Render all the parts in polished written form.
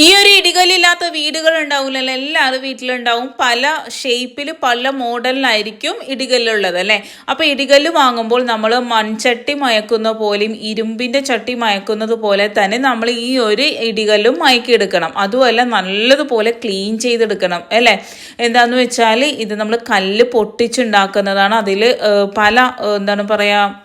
ഈ ഒരു ഇടികല്ലില്ലാത്ത വീടുകൾ ഉണ്ടാവില്ലല്ലോ, എല്ലാവരും വീട്ടിലുണ്ടാവും. പല ഷേപ്പിൽ പല മോഡലിലായിരിക്കും ഇടികല്ലുള്ളത് അല്ലേ. അപ്പോൾ ഇടികല്ല് വാങ്ങുമ്പോൾ നമ്മൾ മൺചട്ടി മയക്കുന്ന പോലെയും ഇരുമ്പിൻ്റെ ചട്ടി മയക്കുന്നത് പോലെ തന്നെ നമ്മൾ ഈ ഒരു ഇടികല്ലും മയക്കിയെടുക്കണം. അതുമല്ല നല്ലതുപോലെ ക്ലീൻ ചെയ്തെടുക്കണം അല്ലേ. എന്താണെന്ന് വെച്ചാൽ ഇത് നമ്മൾ കല്ല് പൊട്ടിച്ചുണ്ടാക്കുന്നതാണ്. അതിൽ പല എന്താണ് പറയുക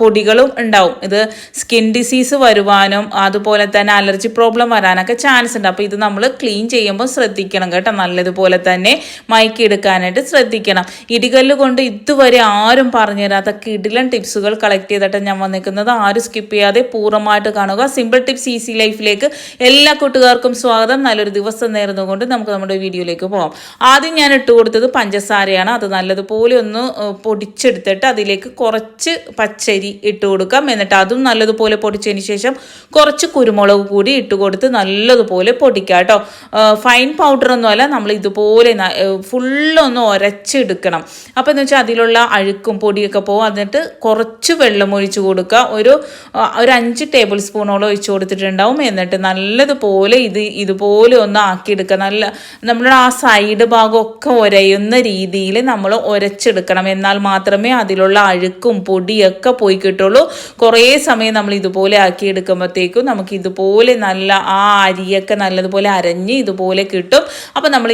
പൊടികളും ഉണ്ടാവും. ഇത് സ്കിൻ ഡിസീസ് വരുവാനും അതുപോലെ തന്നെ അലർജി പ്രോബ്ലം വരാനൊക്കെ ചാൻസ് ഉണ്ട്. അപ്പോൾ ഇത് നമ്മൾ ക്ലീൻ ചെയ്യുമ്പോൾ ശ്രദ്ധിക്കണം കേട്ടോ. നല്ലതുപോലെ തന്നെ മയക്കിയെടുക്കാനായിട്ട് ശ്രദ്ധിക്കണം. ഇടികല്ല് കൊണ്ട് ഇതുവരെ ആരും പറഞ്ഞു തരാത്ത കിടിലൻ ടിപ്സുകൾ കളക്ട് ചെയ്തിട്ട് ഞാൻ വന്നിരിക്കുന്നത്. ആരും സ്കിപ്പ് ചെയ്യാതെ പൂർണ്ണമായിട്ട് കാണുക. സിമ്പിൾ ടിപ്സ് ഈസി ലൈഫിലേക്ക് എല്ലാ കൂട്ടുകാർക്കും സ്വാഗതം. നല്ലൊരു ദിവസം നേർന്നുകൊണ്ട് നമുക്ക് നമ്മുടെ വീഡിയോയിലേക്ക് പോകാം. ആദ്യം ഞാൻ ഇട്ട് കൊടുത്തത് പഞ്ചസാരയാണ്. അത് നല്ലതുപോലെ ഒന്ന് പൊടിച്ചെടുത്തിട്ട് അതിലേക്ക് കുറച്ച് പച്ചരി ഇട്ട് കൊടുക്കാം. എന്നിട്ട് അതും നല്ലതുപോലെ പൊടിച്ചതിന് ശേഷം കുറച്ച് കുരുമുളക് കൂടി ഇട്ട് കൊടുത്ത് നല്ലതുപോലെ പൊടിക്കാം കേട്ടോ. ഫൈൻ പൗഡറൊന്നുമല്ല, നമ്മൾ ഇതുപോലെ ഫുള്ളൊന്ന് ഉരച്ചെടുക്കണം. അപ്പോൾ എന്ന് വെച്ചാൽ അതിലുള്ള അഴുക്കും പൊടിയൊക്കെ പോകും. എന്നിട്ട് കുറച്ച് വെള്ളം ഒഴിച്ച് കൊടുക്കുക. ഒരു 5 ടേബിൾ സ്പൂണോളം ഒഴിച്ച് കൊടുത്തിട്ടുണ്ടാവും. എന്നിട്ട് നല്ലതുപോലെ ഇതുപോലെ ഒന്ന് ആക്കിയെടുക്കുക. നമ്മുടെ ആ സൈഡ് ഭാഗമൊക്കെ ഉരയുന്ന രീതിയിൽ നമ്മൾ ഉരച്ചെടുക്കണം. എന്നാൽ മാത്രമേ അതിലുള്ള അഴുക്കും പൊടിയൊക്കെ പോയി കിട്ടുള്ളൂ. കുറേ സമയം നമ്മൾ ഇതുപോലെ ആക്കിയെടുക്കുമ്പോഴത്തേക്കും നമുക്ക് ഇതുപോലെ നല്ല ആ അരിയൊക്കെ നല്ലതുപോലെ അരഞ്ഞ് ഇതുപോലെ കിട്ടും. അപ്പം നമ്മൾ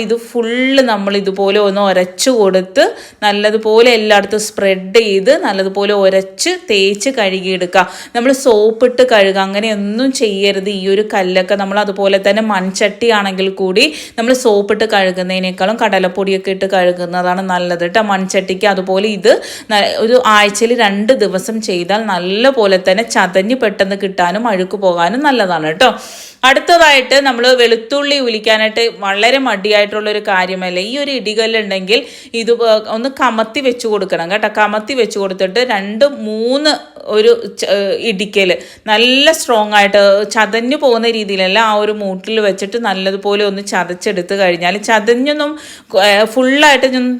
ഇതുപോലെ ഒന്ന് ഉരച്ചു കൊടുത്ത് നല്ലതുപോലെ എല്ലായിടത്തും സ്പ്രെഡ് ചെയ്ത് നല്ലതുപോലെ ഉരച്ച് തേച്ച് കഴുകിയെടുക്കുക. നമ്മൾ സോപ്പിട്ട് കഴുകുക അങ്ങനെയൊന്നും ചെയ്യരുത്. ഈ ഒരു കല്ലൊക്കെ നമ്മൾ അതുപോലെ തന്നെ മൺചട്ടി ആണെങ്കിൽ കൂടി നമ്മൾ സോപ്പിട്ട് കഴുകുന്നതിനേക്കാളും കടലപ്പൊടിയൊക്കെ ഇട്ട് കഴുകുന്നതാണ് നല്ലത് കേട്ടോ. മൺചട്ടിക്ക് അതുപോലെ ഇത് ഒരു ആഴ്ചയിൽ 2 ദിവസം ചെയ്താൽ നല്ല പോലെ തന്നെ ചതഞ്ഞ് പെട്ടെന്ന് കിട്ടാനും അഴുക്ക് പോകാനും നല്ലതാണ് കേട്ടോ. അടുത്തതായിട്ട് നമ്മൾ വെളുത്തുള്ളി ഉലിക്കാനായിട്ട് വളരെ മടിയായിട്ടുള്ളൊരു കാര്യമല്ല. ഈ ഒരു ഇടികല്ലുണ്ടെങ്കിൽ ഇത് ഒന്ന് കമത്തി വെച്ച് കൊടുക്കണം കേട്ടോ. കമത്തി വെച്ച് കൊടുത്തിട്ട് 2-3 ഒരു ഇടിക്കൽ നല്ല സ്ട്രോങ് ആയിട്ട് ചതഞ്ഞു പോകുന്ന രീതിയിലല്ല, ആ ഒരു മൂട്ടിൽ വെച്ചിട്ട് നല്ലതുപോലെ ഒന്ന് ചതച്ചെടുത്ത് കഴിഞ്ഞാൽ ചതഞ്ഞൊന്നും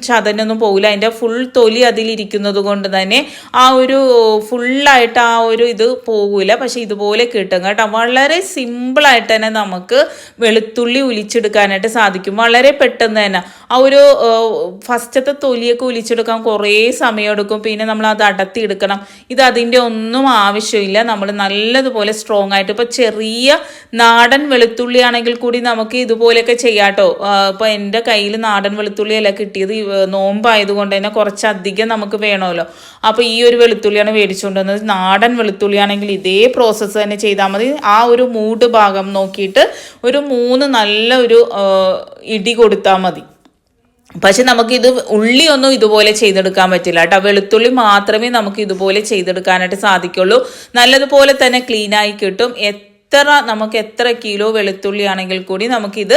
ചതഞ്ഞൊന്നും പോകില്ല. അതിൻ്റെ ഫുൾ തൊലി അതിലിരിക്കുന്നത് കൊണ്ട് തന്നെ ആ ഒരു ഫുള്ളായിട്ട് ആ ഒരു ഇത് പോകില്ല. പക്ഷെ ഇതുപോലെ കിട്ടും കേട്ടോ. വളരെ സിമ്പിളായിട്ട് തന്നെ നമുക്ക് വെളുത്തുള്ളി ഉലിച്ചെടുക്കാനായിട്ട് സാധിക്കും. വളരെ പെട്ടെന്ന് തന്നെ ആ ഒരു ഫസ്റ്റത്തെ തൊലിയൊക്കെ ഉലിച്ചെടുക്കാൻ കുറേ സമയമെടുക്കും. പിന്നെ നമ്മൾ അത് അടത്തിയെടുക്കണം. ഇത് അതിൻ്റെ ഒന്നും ആവശ്യമില്ല. നമ്മൾ നല്ലതുപോലെ സ്ട്രോങ് ആയിട്ട് ഇപ്പോൾ ചെറിയ നാടൻ വെളുത്തുള്ളി ആണെങ്കിൽ കൂടി നമുക്ക് ഇതുപോലെയൊക്കെ ചെയ്യാട്ടോ. ഇപ്പോൾ എൻ്റെ കയ്യിൽ നാടൻ വെളുത്തുള്ളിയല്ല കിട്ടിയത്. നോമ്പായതുകൊണ്ട് തന്നെ കുറച്ചധികം നമുക്ക് വേണമല്ലോ. അപ്പോൾ ഈ ഒരു വെളുത്തുള്ളിയാണ് മേടിച്ചുകൊണ്ട് വന്നത്. നാടൻ വെളുത്തുള്ളിയാണെങ്കിൽ ഇതേ പ്രോസസ്സ് തന്നെ ചെയ്താൽ മതി. ആ ഒരു മൂട് ഭാഗം നോക്കിയിട്ട് ഒരു 3 നല്ല ഒരു ഇടി കൊടുത്താൽ മതി. പക്ഷെ നമുക്കിത് ഉള്ളിയൊന്നും ഇതുപോലെ ചെയ്തെടുക്കാൻ പറ്റില്ല കേട്ടോ. വെളുത്തുള്ളി മാത്രമേ നമുക്ക് ഇതുപോലെ ചെയ്തെടുക്കാനായിട്ട് സാധിക്കുള്ളൂ. നല്ലതുപോലെ തന്നെ ക്ലീനായി കിട്ടും. നമുക്ക് എത്ര കിലോ വെളുത്തുള്ളി ആണെങ്കിൽ കൂടി നമുക്കിത്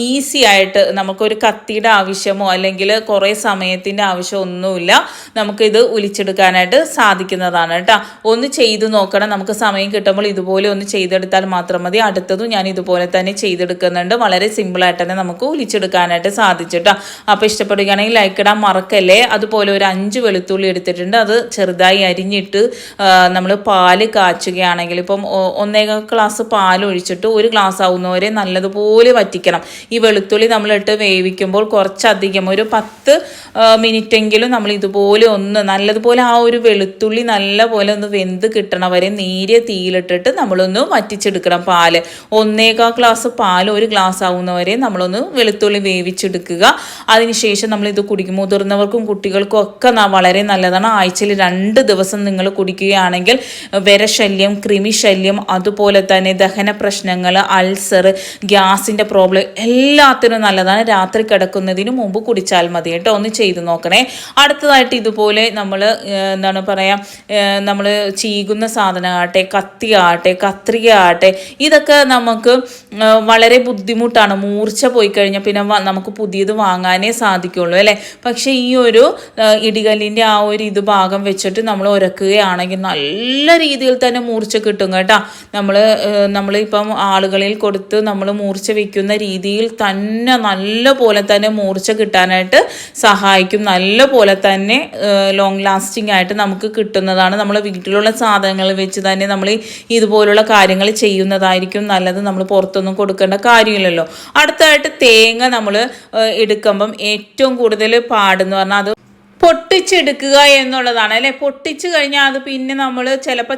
ഈസി ആയിട്ട് നമുക്കൊരു കത്തിയുടെ ആവശ്യമോ അല്ലെങ്കിൽ കുറേ സമയത്തിൻ്റെ ആവശ്യമോ ഒന്നുമില്ല. നമുക്കിത് ഉലിച്ചെടുക്കാനായിട്ട് സാധിക്കുന്നതാണ് കേട്ടോ. ഒന്ന് ചെയ്തു നോക്കണം. നമുക്ക് സമയം കിട്ടുമ്പോൾ ഇതുപോലെ ഒന്ന് ചെയ്തെടുത്താൽ മാത്രം മതി. അടുത്തതും ഞാൻ ഇതുപോലെ തന്നെ ചെയ്തെടുക്കുന്നുണ്ട്. വളരെ സിമ്പിളായിട്ട് തന്നെ നമുക്ക് ഉലിച്ചെടുക്കാനായിട്ട് സാധിച്ചിട്ടോ. അപ്പോൾ ഇഷ്ടപ്പെടുകയാണെങ്കിൽ ലൈക്ക് ഇടാൻ മറക്കല്ലേ. അതുപോലെ ഒരു 5 വെളുത്തുള്ളി എടുത്തിട്ടുണ്ട്. അത് ചെറുതായി അരിഞ്ഞിട്ട് നമ്മൾ പാല് കാച്ചുകയാണെങ്കിൽ ഇപ്പം 1 ഗ്ലാസ് പാൽ ഒഴിച്ചിട്ട് 1 ഗ്ലാസ് ആവുന്നവരെ നല്ലതുപോലെ വറ്റിക്കണം. ഈ വെളുത്തുള്ളി നമ്മളിട്ട് വേവിക്കുമ്പോൾ കുറച്ചധികം ഒരു 10 മിനിറ്റെങ്കിലും നമ്മൾ ഇതുപോലെ ഒന്ന് നല്ലതുപോലെ ആ ഒരു വെളുത്തുള്ളി നല്ലപോലെ ഒന്ന് വെന്ത് കിട്ടണവരെ നേരിയ തീയിലിട്ടിട്ട് നമ്മളൊന്ന് വറ്റിച്ചെടുക്കണം. പാല് 1 ഗ്ലാസ് പാൽ 1 ഗ്ലാസ് ആവുന്നവരെ നമ്മളൊന്ന് വെളുത്തുള്ളി വേവിച്ചെടുക്കുക. അതിനുശേഷം നമ്മളിത് കുടിക്കും. മുതിർന്നവർക്കും കുട്ടികൾക്കും ഒക്കെ വളരെ നല്ലതാണ്. ആഴ്ചയിൽ 2 ദിവസം നിങ്ങൾ കുടിക്കുകയാണെങ്കിൽ വിരശല്യം, കൃമിശല്യം, അതുപോലെ തന്നെ ദഹന പ്രശ്നങ്ങൾ, അൾസർ, ഗ്യാസിൻ്റെ പ്രോബ്ലം എല്ലാത്തിനും നല്ലതാണ്. രാത്രി കിടക്കുന്നതിന് മുമ്പ് കുടിച്ചാൽ മതി കേട്ടോ. ഒന്ന് ചെയ്ത് നോക്കണേ. അടുത്തതായിട്ട് ഇതുപോലെ നമ്മൾ എന്താണ് പറയുക, നമ്മൾ ചീകുന്ന സാധനമാകട്ടെ, കത്തിയാകട്ടെ, കത്രിക ആകട്ടെ, ഇതൊക്കെ നമുക്ക് വളരെ ബുദ്ധിമുട്ടാണ്. മൂർച്ച പോയി കഴിഞ്ഞാൽ പിന്നെ നമുക്ക് പുതിയത് വാങ്ങാനേ സാധിക്കുള്ളൂ അല്ലേ. പക്ഷേ ഈ ഒരു ഇടികല്ലിൻ്റെ ആ ഒരു ഭാഗം വെച്ചിട്ട് നമ്മൾ ഉരക്കുകയാണെങ്കിൽ നല്ല രീതിയിൽ തന്നെ മൂർച്ച കിട്ടും കേട്ടോ. നമ്മൾ നമ്മളിപ്പം ആളുകളിൽ കൊടുത്ത് നമ്മൾ മൂർച്ച വയ്ക്കുന്ന രീതിയിൽ തന്നെ നല്ല പോലെ തന്നെ മൂർച്ച കിട്ടാനായിട്ട് സഹായിക്കും. നല്ല പോലെ തന്നെ ലോങ് ലാസ്റ്റിംഗ് ആയിട്ട് നമുക്ക് കിട്ടുന്നതാണ്. നമ്മൾ വീട്ടിലുള്ള സാധനങ്ങൾ വെച്ച് തന്നെ നമ്മൾ ഇതുപോലുള്ള കാര്യങ്ങൾ ചെയ്യുന്നതായിരിക്കും നല്ലത്. നമ്മൾ പുറത്തൊന്നും കൊടുക്കേണ്ട കാര്യമില്ലല്ലോ. അടുത്തതായിട്ട് തേങ്ങ നമ്മൾ എടുക്കുമ്പം ഏറ്റവും കൂടുതൽ പാടെന്ന് പറഞ്ഞാൽ അത് പൊട്ടിച്ചെടുക്കുക എന്നുള്ളതാണ് അല്ലേ. പൊട്ടിച്ച് കഴിഞ്ഞാൽ അത് പിന്നെ നമ്മൾ ചിലപ്പോൾ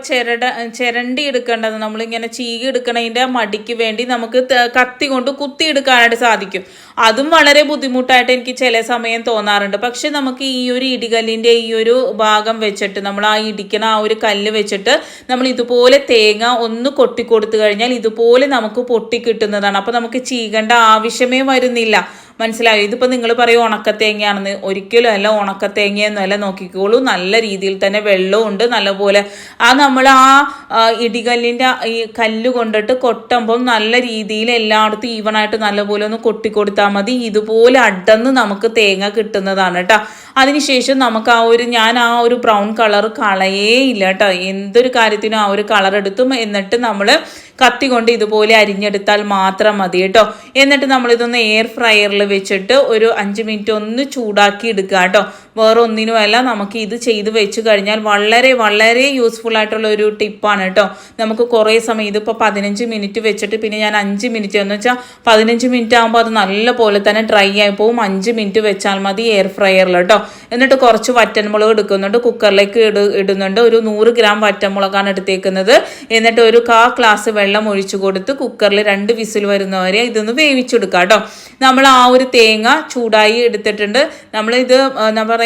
ചിരണ്ടി എടുക്കേണ്ടത്, നമ്മളിങ്ങനെ ചീകി എടുക്കണതിൻ്റെ മടിക്ക് വേണ്ടി നമുക്ക് കത്തി കൊണ്ട് കുത്തിയെടുക്കാനായിട്ട് സാധിക്കും. അതും വളരെ ബുദ്ധിമുട്ടായിട്ട് എനിക്ക് ചില സമയം തോന്നാറുണ്ട്. പക്ഷെ നമുക്ക് ഈ ഒരു ഇടികല്ലിൻ്റെ ഈ ഒരു ഭാഗം വെച്ചിട്ട് നമ്മൾ ആ ഇടിക്കണ ആ ഒരു കല്ല് വെച്ചിട്ട് നമ്മൾ ഇതുപോലെ തേങ്ങ ഒന്ന് കൊട്ടിക്കൊടുത്തു കഴിഞ്ഞാൽ ഇതുപോലെ നമുക്ക് പൊട്ടി കിട്ടുന്നതാണ്. അപ്പോൾ നമുക്ക് ചീകേണ്ട ആവശ്യമേ വരുന്നില്ല. മനസ്സിലായോ? ഇതിപ്പോൾ നിങ്ങൾ പറയും ഉണക്കത്തേങ്ങയാണെന്ന്. ഒരിക്കലും അല്ല, ഉണക്കത്തേങ്ങയൊന്നുമല്ല. നോക്കിക്കോളൂ, നല്ല രീതിയിൽ തന്നെ വെള്ളവും ഉണ്ട് നല്ലപോലെ. നമ്മൾ ആ ഇടികല്ലിൻ്റെ ഈ കല്ല് കൊണ്ടിട്ട് കൊട്ടുമ്പം നല്ല രീതിയിൽ എല്ലായിടത്തും ഈവണായിട്ട് നല്ലപോലെ ഒന്ന് കൊട്ടിക്കൊടുത്താൽ മതി. ഇതുപോലെ അടന്ന് നമുക്ക് തേങ്ങ കിട്ടുന്നതാണ് കേട്ടോ. അതിനുശേഷം നമുക്ക് ഞാൻ ആ ഒരു ബ്രൗൺ കളർ കളയേ ഇല്ല കേട്ടോ. എന്തൊരു കാര്യത്തിനും ആ ഒരു കളർ എടുത്തും എന്നിട്ട് നമ്മൾ കത്തി കൊണ്ട് ഇതുപോലെ അരിഞ്ഞെടുത്താൽ മാത്രം മതി കേട്ടോ. എന്നിട്ട് നമ്മളിതൊന്ന് എയർ ഫ്രയറിൽ വെച്ചിട്ട് ഒരു 5 മിനിറ്റ് ഒന്ന് ചൂടാക്കി എടുക്കുക കേട്ടോ. വേറെ ഒന്നിനുമല്ല, നമുക്ക് ഇത് ചെയ്ത് വെച്ച് കഴിഞ്ഞാൽ വളരെ വളരെ യൂസ്ഫുൾ ആയിട്ടുള്ള ഒരു ടിപ്പാണ് കേട്ടോ. നമുക്ക് കുറേ സമയം, ഇതിപ്പോൾ 15 മിനിറ്റ് വെച്ചിട്ട് പിന്നെ ഞാൻ 5 മിനിറ്റ് എന്ന് വെച്ചാൽ 15 മിനിറ്റ് ആകുമ്പോൾ അത് നല്ല പോലെ തന്നെ ഡ്രൈ ആയി പോകും. 5 മിനിറ്റ് വെച്ചാൽ മതി എയർ ഫ്രയറിൽ കേട്ടോ. എന്നിട്ട് കുറച്ച് വറ്റൻമുളക് എടുക്കുന്നുണ്ട്, കുക്കറിലേക്ക് ഇടുന്നുണ്ട്. ഒരു 100 ഗ്രാം വറ്റൻമുളകാണ് എടുത്തേക്കുന്നത്. എന്നിട്ട് ഒരു 1/4 ഗ്ലാസ് വെള്ളം ഒഴിച്ചു കൊടുത്ത് കുക്കറിൽ 2 വിസിൽ വരുന്നവരെ ഇതൊന്ന് വേവിച്ചെടുക്കാം കേട്ടോ. നമ്മൾ ആ ഒരു തേങ്ങ ചൂടായി എടുത്തിട്ടുണ്ട്. നമ്മളിത് എന്താ പറയുക,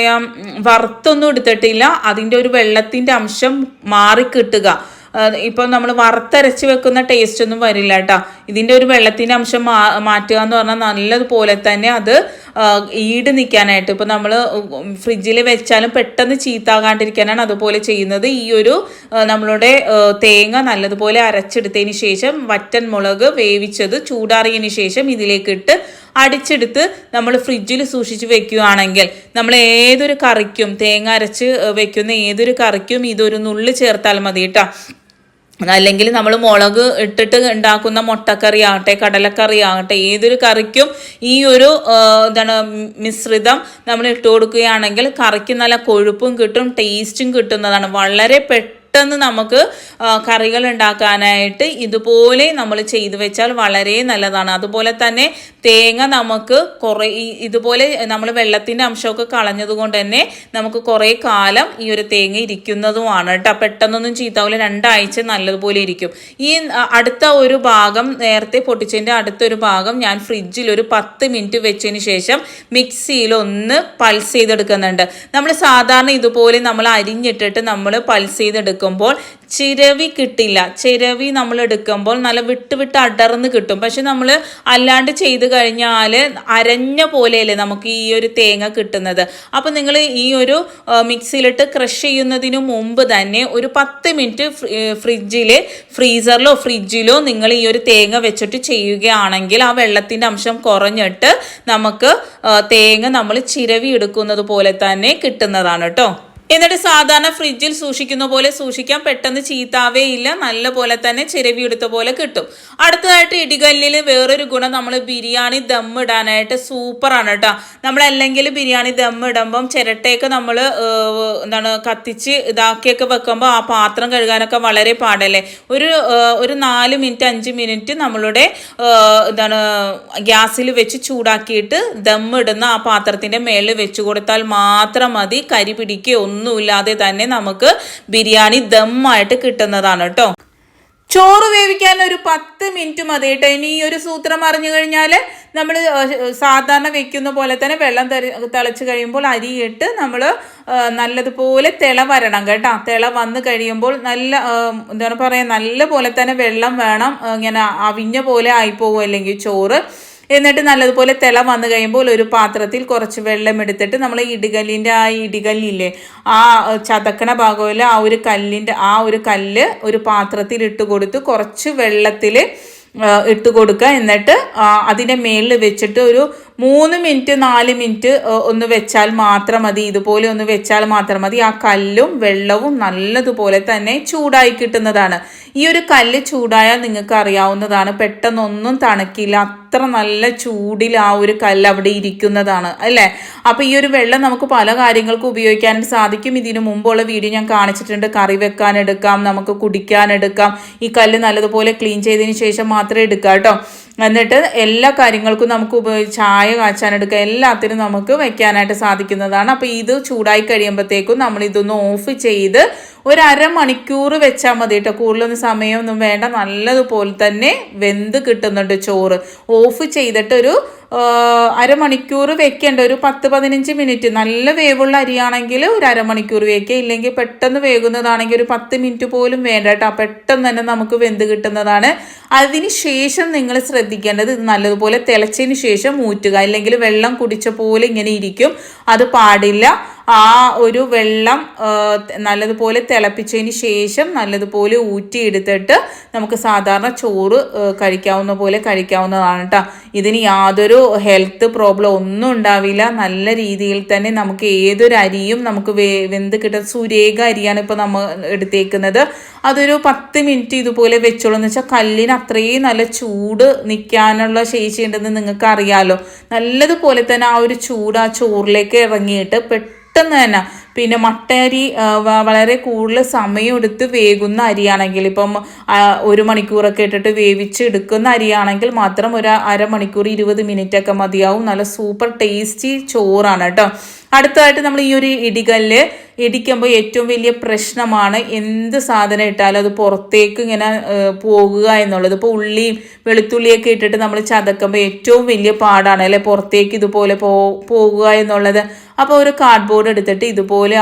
വറുത്തൊന്നും എടുത്തിട്ടില്ല. അതിൻ്റെ ഒരു വെള്ളത്തിൻ്റെ അംശം മാറിക്കിട്ടുക. ഇപ്പം നമ്മൾ വറുത്തരച്ച് വെക്കുന്ന ടേസ്റ്റ് ഒന്നും വരില്ല കേട്ടോ. ഇതിൻ്റെ ഒരു വെള്ളത്തിൻ്റെ അംശം മാറ്റുക എന്ന് പറഞ്ഞാൽ നല്ലതുപോലെ തന്നെ അത് ഈട് നിൽക്കാനായിട്ട്, ഇപ്പം നമ്മൾ ഫ്രിഡ്ജിൽ വെച്ചാലും പെട്ടെന്ന് ചീത്താകാണ്ടിരിക്കാനാണ് അതുപോലെ ചെയ്യുന്നത്. ഈ ഒരു നമ്മളുടെ തേങ്ങ നല്ലതുപോലെ അരച്ചെടുത്തതിന് ശേഷം വറ്റൻ മുളക് വേവിച്ചത് ചൂടാറിയതിന് ശേഷം ഇതിലേക്കിട്ട് അടിച്ചെടുത്ത് നമ്മൾ ഫ്രിഡ്ജിൽ സൂക്ഷിച്ച് വെക്കുകയാണെങ്കിൽ നമ്മൾ ഏതൊരു കറിക്കും, തേങ്ങ അരച്ച് വെക്കുന്ന ഏതൊരു കറിക്കും ഇതൊരു നുള്ളി ചേർത്താൽ മതി കേട്ടോ. അല്ലെങ്കിൽ നമ്മൾ മുളക് ഇട്ടിട്ട് ഉണ്ടാക്കുന്ന മുട്ടക്കറി ആകട്ടെ, കടലക്കറി ആകട്ടെ, ഏതൊരു കറിക്കും ഈ ഒരു മിശ്രിതം നമ്മൾ ഇട്ട് കൊടുക്കുകയാണെങ്കിൽ കറിക്ക് നല്ല കൊഴുപ്പും കിട്ടും, ടേസ്റ്റും കിട്ടുന്നതാണ്. വളരെ പെട്ടെന്ന് നമുക്ക് കറികൾ ഉണ്ടാക്കാനായിട്ട് ഇതുപോലെ നമ്മൾ ചെയ്തു വെച്ചാൽ വളരെ നല്ലതാണ്. അതുപോലെ തന്നെ തേങ്ങ നമുക്ക് ഇതുപോലെ നമ്മൾ വെള്ളത്തിൻ്റെ അംശമൊക്കെ കളഞ്ഞത് കൊണ്ട് തന്നെ നമുക്ക് കുറേ കാലം ഈ ഒരു തേങ്ങ ഇരിക്കുന്നതുമാണ് കേട്ടോ. പെട്ടെന്നൊന്നും ചീത്താവില്ല, 2 ആഴ്ച നല്ലതുപോലെ ഇരിക്കും. ഈ അടുത്ത ഒരു ഭാഗം, നേരത്തെ പൊട്ടിച്ചതിൻ്റെ അടുത്തൊരു ഭാഗം ഞാൻ ഫ്രിഡ്ജിൽ ഒരു 10 മിനിറ്റ് വെച്ചതിന് ശേഷം മിക്സിയിൽ ഒന്ന് പൾസ് ചെയ്തെടുക്കുന്നുണ്ട്. നമ്മൾ സാധാരണ ഇതുപോലെ നമ്മൾ അരിഞ്ഞിട്ടിട്ട് നമ്മൾ പൾസ് ചെയ്തെടുക്കുമ്പോൾ ചിരവി കിട്ടില്ല. ചിരവി നമ്മൾ എടുക്കുമ്പോൾ നല്ല വിട്ട് അടർന്ന് കിട്ടും. പക്ഷെ നമ്മൾ അല്ലാണ്ട് ചെയ്ത് കഴിഞ്ഞാൽ അരഞ്ഞ പോലെയല്ലേ നമുക്ക് ഈ ഒരു തേങ്ങ കിട്ടുന്നത്. അപ്പോൾ നിങ്ങൾ ഈ ഒരു മിക്സിയിലിട്ട് ക്രഷ് ചെയ്യുന്നതിന് മുമ്പ് തന്നെ ഒരു 10 മിനിറ്റ് ഫ്രീസറിലോ ഫ്രിഡ്ജിലോ നിങ്ങൾ ഈ ഒരു തേങ്ങ വെച്ചിട്ട് ചെയ്യുകയാണെങ്കിൽ ആ വെള്ളത്തിൻ്റെ അംശം കുറഞ്ഞിട്ട് നമുക്ക് തേങ്ങ നമ്മൾ ചിരവി എടുക്കുന്നത് പോലെ തന്നെ കിട്ടുന്നതാണ് കേട്ടോ. എന്നിട്ട് സാധാരണ ഫ്രിഡ്ജിൽ സൂക്ഷിക്കുന്ന പോലെ സൂക്ഷിക്കാം, പെട്ടെന്ന് ചീത്താവേ ഇല്ല, നല്ല പോലെ തന്നെ ചിരവി എടുത്ത പോലെ കിട്ടും. അടുത്തതായിട്ട് ഇടികല്ലിൽ വേറൊരു ഗുണം, നമ്മൾ ബിരിയാണി ദം ഇടാനായിട്ട് സൂപ്പറാണ് കേട്ടോ. നമ്മളല്ലെങ്കിൽ ബിരിയാണി ദം ഇടുമ്പം ചിരട്ടയൊക്കെ നമ്മൾ കത്തിച്ച് ഇതാക്കിയൊക്കെ വെക്കുമ്പോൾ ആ പാത്രം കഴുകാനൊക്കെ വളരെ പാടല്ലേ. ഒരു 4 മിനിറ്റ് 5 മിനിറ്റ് നമ്മളുടെ ഗ്യാസിൽ വെച്ച് ചൂടാക്കിയിട്ട് ദം ഇടുന്ന ആ പാത്രത്തിൻ്റെ മേളിൽ വെച്ച് കൊടുത്താൽ മാത്രം മതി. കരി പിടിക്കുകയോ ഒന്നുമില്ലാതെ തന്നെ നമുക്ക് ബിരിയാണി ദമ്മായിട്ട് കിട്ടുന്നതാണ് കേട്ടോ. ചോറ് വേവിക്കാൻ ഒരു 10 മിനിറ്റ് മതി കേട്ടോ. ഇനി ഈ ഒരു സൂത്രം അറിഞ്ഞു കഴിഞ്ഞാൽ നമ്മൾ സാധാരണ വെക്കുന്ന പോലെ തന്നെ വെള്ളം തിളച്ച് കഴിയുമ്പോൾ അരിയിട്ട് നമ്മൾ നല്ലതുപോലെ തിള വരണം കേട്ടോ. തിള വന്ന് കഴിയുമ്പോൾ നല്ല പോലെ തന്നെ വെള്ളം വേണം. ഇങ്ങനെ അവിഞ്ഞ പോലെ ആയിപ്പോകും അല്ലെങ്കിൽ ചോറ്. എന്നിട്ട് നല്ലതുപോലെ തിള വന്നു കഴിയുമ്പോൾ ഒരു പാത്രത്തിൽ കുറച്ച് വെള്ളം എടുത്തിട്ട് നമ്മൾ ഇടികല്ലിൻ്റെ ആ ഇടികല്ലില്ലേ, ആ ചതക്കണ ഭാഗമില്ല, ആ ഒരു കല്ല് ഒരു പാത്രത്തിൽ ഇട്ട് കൊടുത്ത് കുറച്ച് വെള്ളത്തിൽ ഇട്ട് കൊടുക്കുക. എന്നിട്ട് അതിൻ്റെ മേളിൽ വെച്ചിട്ട് ഒരു 3 മിനിറ്റ് 4 മിനിറ്റ് ഒന്ന് വെച്ചാൽ മാത്രം മതി. ഇതുപോലെ ഒന്ന് വെച്ചാൽ മാത്രം മതി. ആ കല്ലും വെള്ളവും നല്ലതുപോലെ തന്നെ ചൂടായി കിട്ടുന്നതാണ്. ഈ ഒരു കല്ല് ചൂടായാൽ നിങ്ങൾക്ക് അറിയാവുന്നതാണ്, പെട്ടെന്നൊന്നും തണുക്കില്ല. അത്ര നല്ല ചൂടിൽ ആ ഒരു കല്ല് അവിടെ ഇരിക്കുന്നതാണ് അല്ലേ. അപ്പോൾ ഈ ഒരു വെള്ളം നമുക്ക് പല കാര്യങ്ങൾക്കും ഉപയോഗിക്കാനായിട്ട് സാധിക്കും. ഇതിനു മുമ്പുള്ള വീഡിയോ ഞാൻ കാണിച്ചിട്ടുണ്ട്. കറി വെക്കാൻ എടുക്കാം, നമുക്ക് കുടിക്കാൻ എടുക്കാം. ഈ കല്ല് നല്ലതുപോലെ ക്ലീൻ ചെയ്തതിന് ശേഷം മാത്രമേ എടുക്കാം കേട്ടോ. എന്നിട്ട് എല്ലാ കാര്യങ്ങൾക്കും നമുക്ക് ചായ കാച്ചാൻ എടുക്കാം, എല്ലാത്തിനും നമുക്ക് വെക്കാനായിട്ട് സാധിക്കുന്നതാണ്. അപ്പോൾ ഇത് ചൂടായി കഴിയുമ്പോഴത്തേക്കും നമ്മൾ ഇതൊന്ന് ഓഫ് ചെയ്ത് ഒരു അരമണിക്കൂർ വെച്ചാൽ മതി കേട്ടോ. കൂടുതലൊന്നും സമയമൊന്നും വേണ്ട. നല്ലതുപോലെ തന്നെ വെന്ത് കിട്ടുന്നുണ്ട് ചോറ്. ഓഫ് ചെയ്തിട്ടൊരു അരമണിക്കൂർ വെക്കേണ്ട, ഒരു 10-15 മിനിറ്റ്. നല്ല വേവുള്ള അരിയാണെങ്കിൽ ഒരു അരമണിക്കൂർ വെക്കുക, ഇല്ലെങ്കിൽ പെട്ടെന്ന് വേകുന്നതാണെങ്കിൽ ഒരു 10 മിനിറ്റ് പോലും വേണ്ട കേട്ടോ. പെട്ടെന്ന് തന്നെ നമുക്ക് വെന്ത് കിട്ടുന്നതാണ്. അതിന് ശേഷം നിങ്ങൾ ശ്രദ്ധിക്കേണ്ടത്, ഇത് നല്ലതുപോലെ തിളച്ചതിന് ശേഷം ഊറ്റുക, അല്ലെങ്കിൽ വെള്ളം കുടിച്ച പോലെ ഇങ്ങനെ ഇരിക്കും. അത് പാടില്ല. ആ ഒരു വെള്ളം നല്ലതുപോലെ തിളപ്പിച്ചതിന് ശേഷം നല്ലതുപോലെ ഊറ്റിയെടുത്തിട്ട് നമുക്ക് സാധാരണ ചോറ് കഴിക്കാവുന്ന പോലെ കഴിക്കാവുന്നതാണ് കേട്ടോ. ഇതിന് യാതൊരു ഹെൽത്ത് പ്രോബ്ലം ഒന്നും ഉണ്ടാവില്ല. നല്ല രീതിയിൽ തന്നെ നമുക്ക് ഏതൊരു അരിയും നമുക്ക് വെന്ത് കിട്ടും. സുരേഖ അരിയാണ് ഇപ്പോൾ നമ്മൾ എടുത്തേക്കുന്നത്. അതൊരു 10 മിനിറ്റ് ഇതുപോലെ വെച്ചോളൂ. എന്ന് വെച്ചാൽ കല്ലിന് അത്രയും നല്ല ചൂട് നിൽക്കാനുള്ള ശേഷി ഉണ്ടെന്ന് നിങ്ങൾക്ക് അറിയാമല്ലോ. നല്ലതുപോലെ തന്നെ ആ ഒരു ചൂട് ആ ചോറിലേക്ക് ഇറങ്ങിയിട്ട് പെട്ടെന്ന് തന്നെ. പിന്നെ മട്ടയരി വളരെ കൂടുതൽ സമയമെടുത്ത് വേകുന്ന അരിയാണെങ്കിൽ, ഇപ്പം 1 മണിക്കൂറൊക്കെ ഇട്ടിട്ട് വേവിച്ച് എടുക്കുന്ന അരിയാണെങ്കിൽ മാത്രം ഒരു അരമണിക്കൂർ 20 മിനിറ്റൊക്കെ മതിയാവും. നല്ല സൂപ്പർ ടേസ്റ്റി ചോറാണ് കേട്ടോ. അടുത്തതായിട്ട് നമ്മൾ ഈ ഒരു ഇടികല്ല് ഇടിക്കുമ്പോൾ ഏറ്റവും വലിയ പ്രശ്നമാണ് എന്ത് സാധനം ഇട്ടാലും അത് പുറത്തേക്ക് ഇങ്ങനെ പോകുക എന്നുള്ളത്. ഇപ്പോൾ ഉള്ളിയും വെളുത്തുള്ളിയൊക്കെ ഇട്ടിട്ട് നമ്മൾ ചതക്കുമ്പോൾ ഏറ്റവും വലിയ പാടാണ് അല്ലേ, പുറത്തേക്ക് ഇതുപോലെ പോകുക എന്നുള്ളത്. അപ്പോൾ ഒരു കാർഡ്ബോർഡ് എടുത്തിട്ട് ഇതുപോലെ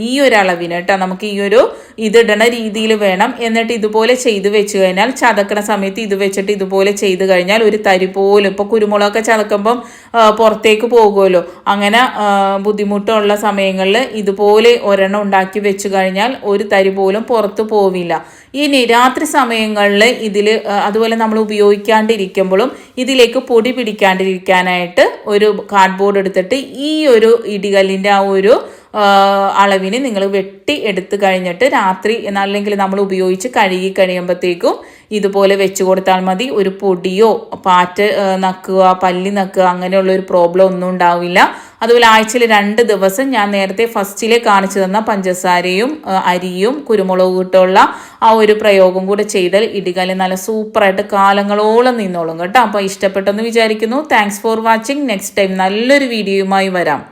ഈ ഒരു അളവിന് കേട്ടോ നമുക്ക് ഈ ഒരു ഇതിടണ രീതിയിൽ വേണം. എന്നിട്ട് ഇതുപോലെ ചെയ്ത് വെച്ച് കഴിഞ്ഞാൽ ചതക്കണ സമയത്ത് ഇത് വെച്ചിട്ട് ഇതുപോലെ ചെയ്ത് കഴിഞ്ഞാൽ ഒരു തരി പോലും, ഇപ്പോൾ കുരുമുളകൊക്കെ ചതക്കുമ്പം പുറത്തേക്ക് പോകുമല്ലോ, അങ്ങനെ ബുദ്ധിമുട്ടുള്ള സമയങ്ങളിൽ ഇതുപോലെ ഒരെണ്ണം ഉണ്ടാക്കി വെച്ച് കഴിഞ്ഞാൽ ഒരു തരി പോലും പുറത്ത് പോവില്ല. ഇനി രാത്രി സമയങ്ങളിൽ ഇതിൽ അതുപോലെ നമ്മൾ ഉപയോഗിക്കാണ്ടിരിക്കുമ്പോഴും ഇതിലേക്ക് പൊടി പിടിക്കാണ്ടിരിക്കാനായിട്ട് ഒരു കാർഡ്ബോർഡ് എടുത്തിട്ട് ഈ ഒരു ഇടികല്ലിൻ്റെ ആ ഒരു അളവിന് നിങ്ങൾ വെട്ടി എടുത്ത് കഴിഞ്ഞിട്ട് രാത്രി അല്ലെങ്കിൽ നമ്മൾ ഉപയോഗിച്ച് കഴുകി കഴിയുമ്പോഴത്തേക്കും ഇതുപോലെ വെച്ച് കൊടുത്താൽ മതി. ഒരു പൊടിയോ പാറ്റ് നക്കുക പല്ലി നക്കുക അങ്ങനെയുള്ളൊരു പ്രോബ്ലം ഒന്നും ഉണ്ടാവില്ല. അതുപോലെ ആഴ്ചയിൽ 2 ദിവസം ഞാൻ നേരത്തെ ഫസ്റ്റിലെ കാണിച്ചു തന്ന പഞ്ചസാരയും അരിയും കുരുമുളകും ഇട്ടുള്ള ആ ഒരു പ്രയോഗം കൂടെ ചെയ്താൽ ഇടികല്ല് നല്ല സൂപ്പറായിട്ട് കാലങ്ങളോളം നിന്നോളും കേട്ടോ. അപ്പോൾ ഇഷ്ടപ്പെട്ടെന്ന് വിചാരിക്കുന്നു. Thanks for watching. Next time നല്ലൊരു വീഡിയോയുമായി വരാം.